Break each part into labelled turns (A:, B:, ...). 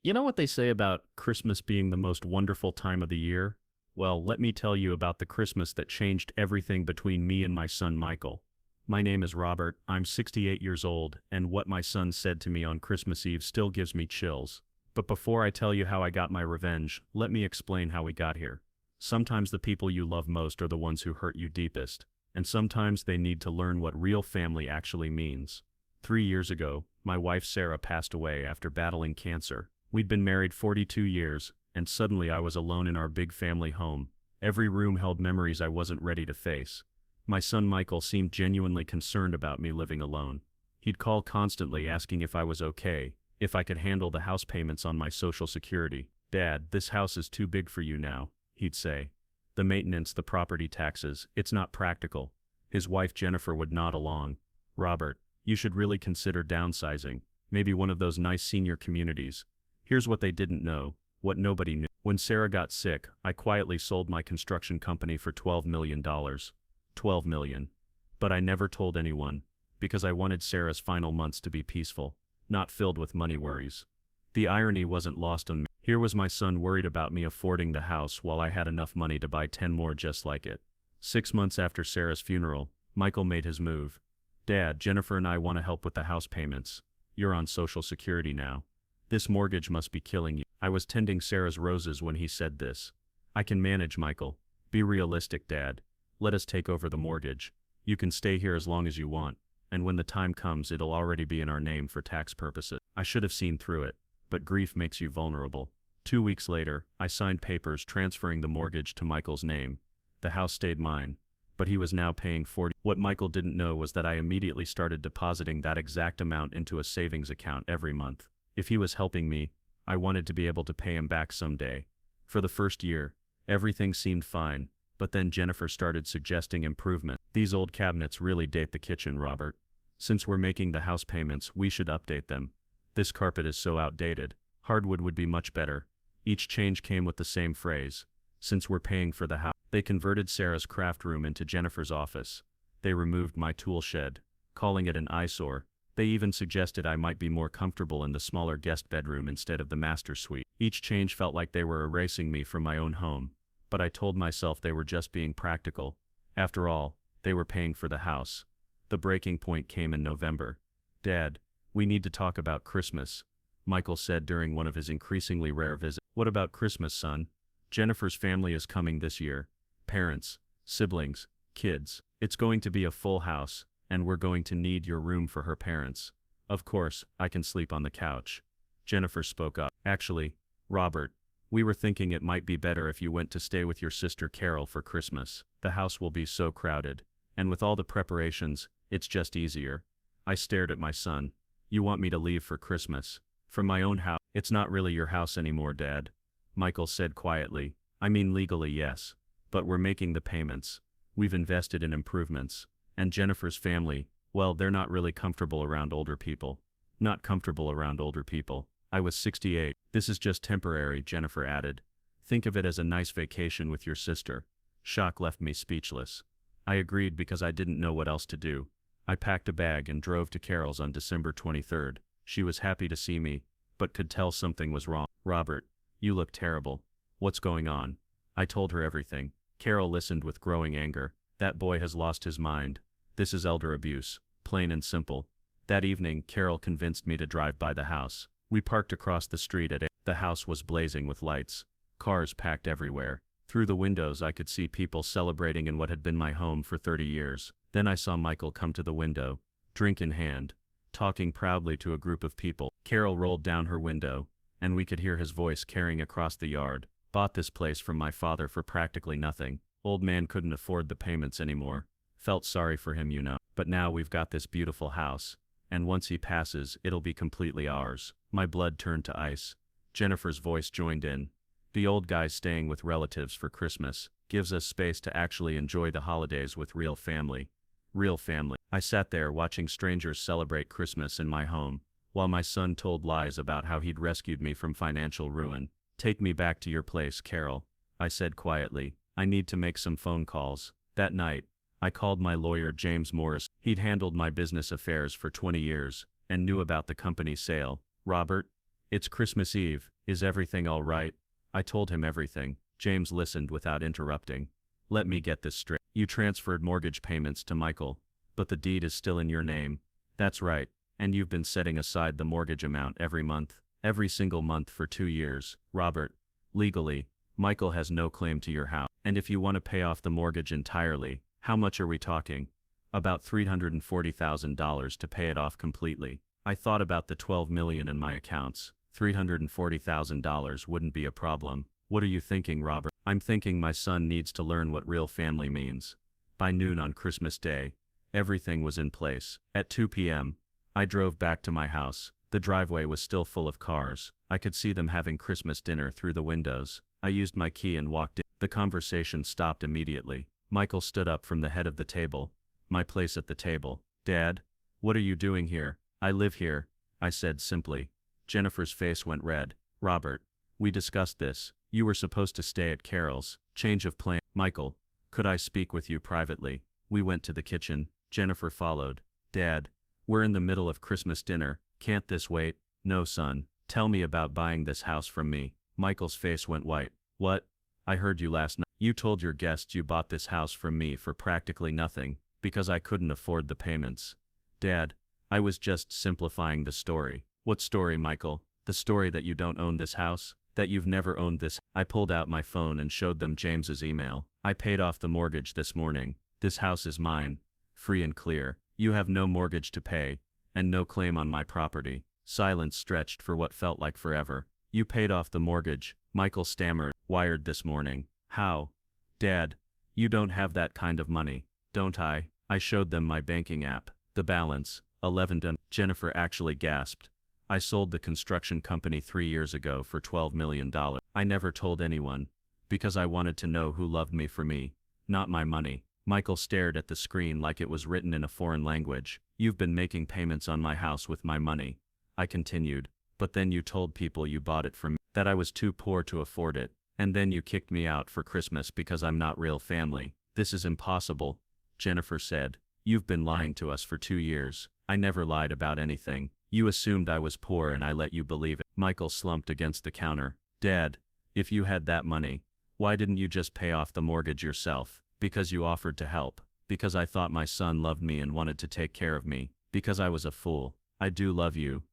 A: You know what they say about Christmas being the most wonderful time of the year? Well, let me tell you about the Christmas that changed everything between me and my son Michael. My name is Robert, I'm 68 years old, and what my son said to me on Christmas Eve still gives me chills. But before I tell you how I got my revenge, let me explain how we got here. Sometimes the people you love most are the ones who hurt you deepest, and sometimes they need to learn what real family actually means. 3 years ago, my wife Sarah passed away after battling cancer. We'd been married 42 years, and suddenly I was alone in our big family home. Every room held memories I wasn't ready to face. My son Michael seemed genuinely concerned about me living alone. He'd call constantly asking if I was okay, if I could handle the house payments on my Social Security. "Dad, this house is too big for you now," he'd say. "The maintenance, the property taxes, it's not practical." His wife Jennifer would nod along. "Robert, you should really consider downsizing, maybe one of those nice senior communities." Here's what they didn't know, what nobody knew. When Sarah got sick, I quietly sold my construction company for $12 million. $12 million. But I never told anyone, because I wanted Sarah's final months to be peaceful, not filled with money worries. The irony wasn't lost on me. Here was my son worried about me affording the house while I had enough money to buy 10 more just like it. 6 months after Sarah's funeral, Michael made his move. "Dad, Jennifer and I want to help with the house payments. You're on Social Security now. This mortgage must be killing you." I was tending Sarah's roses when he said this. "I can manage, Michael. Be realistic, Dad. Let us take over the mortgage. You can stay here as long as you want, and when the time comes it'll already be in our name for tax purposes." I should have seen through it, but grief makes you vulnerable. 2 weeks later, I signed papers transferring the mortgage to Michael's name. The house stayed mine, but he was now paying 40. What Michael didn't know was that I immediately started depositing that exact amount into a savings account every month. If he was helping me, I wanted to be able to pay him back someday. For the first year, everything seemed fine, but then Jennifer started suggesting improvement. "These old cabinets really date the kitchen, Robert. Since we're making the house payments, we should update them. This carpet is so outdated. Hardwood would be much better." Each change came with the same phrase. "Since we're paying for the house." They converted Sarah's craft room into Jennifer's office. They removed my tool shed, calling it an eyesore. They even suggested I might be more comfortable in the smaller guest bedroom instead of the master suite. Each change felt like they were erasing me from my own home, but I told myself they were just being practical. After all, they were paying for the house. The breaking point came in November. "Dad, we need to talk about Christmas," Michael said during one of his increasingly rare visits. "What about Christmas, son? Jennifer's family is coming this year. Parents, siblings, kids. It's going to be a full house, and we're going to need your room for her parents." "Of course, I can sleep on the couch." Jennifer spoke up. "Actually, Robert, we were thinking it might be better if you went to stay with your sister Carol for Christmas. The house will be so crowded, and with all the preparations, it's just easier." I stared at my son. "You want me to leave for Christmas? From my own house?" "It's not really your house anymore, Dad," Michael said quietly. "I mean legally, yes. But we're making the payments. We've invested in improvements. And Jennifer's family, well, they're not really comfortable around older people." "Not comfortable around older people." I was 68. "This is just temporary," Jennifer added. "Think of it as a nice vacation with your sister." Shock left me speechless. I agreed because I didn't know what else to do. I packed a bag and drove to Carol's on December 23rd. She was happy to see me, but could tell something was wrong. "Robert, you look terrible. What's going on?" I told her everything. Carol listened with growing anger. "That boy has lost his mind. This is elder abuse, plain and simple." That evening, Carol convinced me to drive by the house. We parked across the street at The house was blazing with lights. Cars packed everywhere. Through the windows I could see people celebrating in what had been my home for 30 years. Then I saw Michael come to the window, drink in hand, talking proudly to a group of people. Carol rolled down her window, and we could hear his voice carrying across the yard. "Bought this place from my father for practically nothing. Old man couldn't afford the payments anymore. Felt sorry for him, you know. But now we've got this beautiful house, and once he passes, it'll be completely ours." My blood turned to ice. Jennifer's voice joined in. "The old guy's staying with relatives for Christmas. Gives us space to actually enjoy the holidays with real family." Real family. I sat there watching strangers celebrate Christmas in my home, while my son told lies about how he'd rescued me from financial ruin. "Take me back to your place, Carol," I said quietly. "I need to make some phone calls." That night, I called my lawyer James Morris. He'd handled my business affairs for 20 years, and knew about the company's sale. "Robert, It's Christmas Eve. Is everything all right? I told him everything. James listened without interrupting. Let me get this straight. You transferred mortgage payments to Michael, but the deed is still in your name. That's right. And you've been setting aside the mortgage amount every month, every single month for 2 years. Robert, legally, Michael has no claim to your house. And if you want to pay off the mortgage entirely, how much are we talking? About $340,000 to pay it off completely. I thought about the $12 million in my accounts. $340,000 wouldn't be a problem. What are you thinking, Robert? I'm thinking my son needs to learn what real family means. By noon on Christmas Day, everything was in place. At 2 p.m., I drove back to my house. The driveway was still full of cars. I could see them having Christmas dinner through the windows. I used my key and walked in. The conversation stopped immediately. Michael stood up from the head of the table. My place at the table. Dad, what are you doing here? I live here, I said simply. Jennifer's face went red. Robert, we discussed this. You were supposed to stay at Carol's. Change of plan. Michael, could I speak with you privately? We went to the kitchen. Jennifer followed. Dad, we're in the middle of Christmas dinner. Can't this wait? No, son. Tell me about buying this house from me. Michael's face went white. What? I heard you last night. You told your guests you bought this house from me for practically nothing, because I couldn't afford the payments. Dad, I was just simplifying the story. What story, Michael? The story that you don't own this house? That you've never owned this? I pulled out my phone and showed them James's email. I paid off the mortgage this morning. This house is mine. Free and clear. You have no mortgage to pay, and no claim on my property. Silence stretched for what felt like forever. You paid off the mortgage, Michael stammered. Wired this morning. How? Dad, you don't have that kind of money, don't I? I showed them my banking app. The balance, 11. Jennifer actually gasped. I sold the construction company 3 years ago for $12 million. I never told anyone, because I wanted to know who loved me for me, not my money. Michael stared at the screen like it was written in a foreign language. You've been making payments on my house with my money. I continued, but then you told people you bought it from me, that I was too poor to afford it, and then you kicked me out for Christmas because I'm not real family. This is impossible, Jennifer said. You've been lying to us for 2 years. I never lied about anything. You assumed I was poor and I let you believe it. Michael slumped against the counter. Dad, if you had that money, why didn't you just pay off the mortgage yourself? Because you offered to help. Because I thought my son loved me and wanted to take care of me. Because I was a fool. I do love you.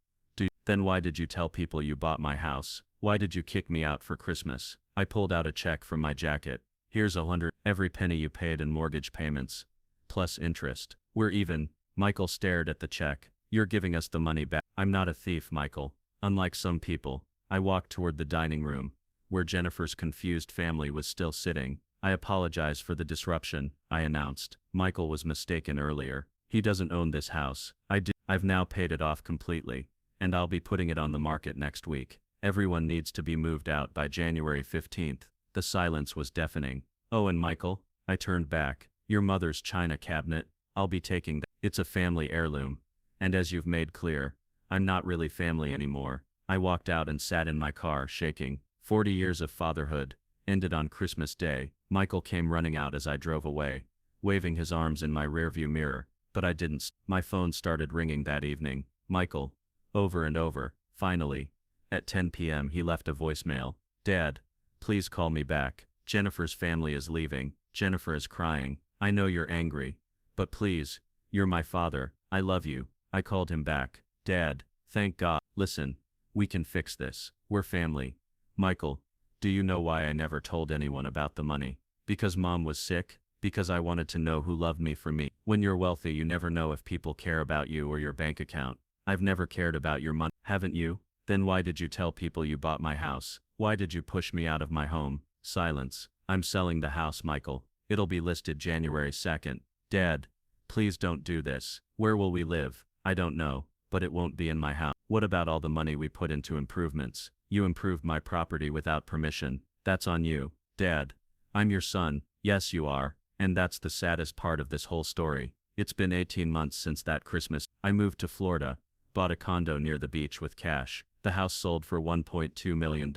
A: Then why did you tell people you bought my house? Why did you kick me out for Christmas? I pulled out a check from my jacket. Here's $100. Every penny you paid in mortgage payments. Plus interest. We're even. Michael stared at the check. You're giving us the money back. I'm not a thief, Michael. Unlike some people. I walked toward the dining room, where Jennifer's confused family was still sitting. I apologize for the disruption, I announced. Michael was mistaken earlier. He doesn't own this house. I do. I've now paid it off completely, and I'll be putting it on the market next week. Everyone needs to be moved out by January 15th. The silence was deafening. Oh, and Michael? I turned back. Your mother's china cabinet? I'll be taking that. It's a family heirloom. And as you've made clear, I'm not really family anymore. I walked out and sat in my car, shaking. 40 years of fatherhood ended on Christmas Day. Michael came running out as I drove away, waving his arms in my rearview mirror, but I didn't. My phone started ringing that evening. Michael. Over and over. Finally, at 10 p.m. he left a voicemail. Dad, please call me back. Jennifer's family is leaving. Jennifer is crying. I know you're angry, but please, you're my father. I love you. I called him back. Dad, thank God. Listen, we can fix this. We're family. Michael, do you know why I never told anyone about the money? Because Mom was sick? Because I wanted to know who loved me for me. When you're wealthy, you never know if people care about you or your bank account. I've never cared about your money. Haven't you? Then why did you tell people you bought my house? Why did you push me out of my home? Silence. I'm selling the house, Michael. It'll be listed January 2nd. Dad, please don't do this. Where will we live? I don't know, but it won't be in my house. What about all the money we put into improvements? You improved my property without permission. That's on you. Dad, I'm your son. Yes, you are. And that's the saddest part of this whole story. It's been 18 months since that Christmas. I moved to Florida, bought a condo near the beach with cash. The house sold for $1.2 million.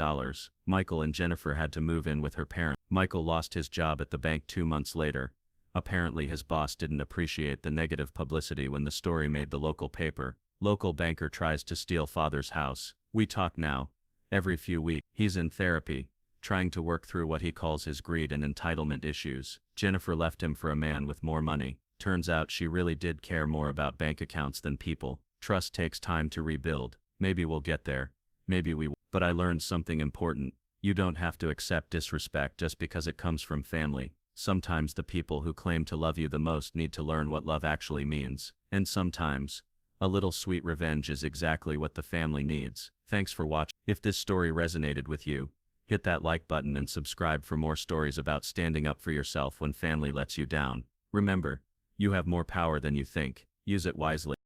A: Michael and Jennifer had to move in with her parents. Michael lost his job at the bank 2 months later. Apparently his boss didn't appreciate the negative publicity when the story made the local paper. Local banker tries to steal father's house. We talk now. Every few weeks, he's in therapy, trying to work through what he calls his greed and entitlement issues. Jennifer left him for a man with more money. Turns out she really did care more about bank accounts than people. Trust takes time to rebuild. Maybe we'll get there. Maybe we won't. But I learned something important. You don't have to accept disrespect just because it comes from family. Sometimes the people who claim to love you the most need to learn what love actually means. And sometimes, a little sweet revenge is exactly what the family needs. Thanks for watching. If this story resonated with you, hit that like button and subscribe for more stories about standing up for yourself when family lets you down. Remember, you have more power than you think. Use it wisely.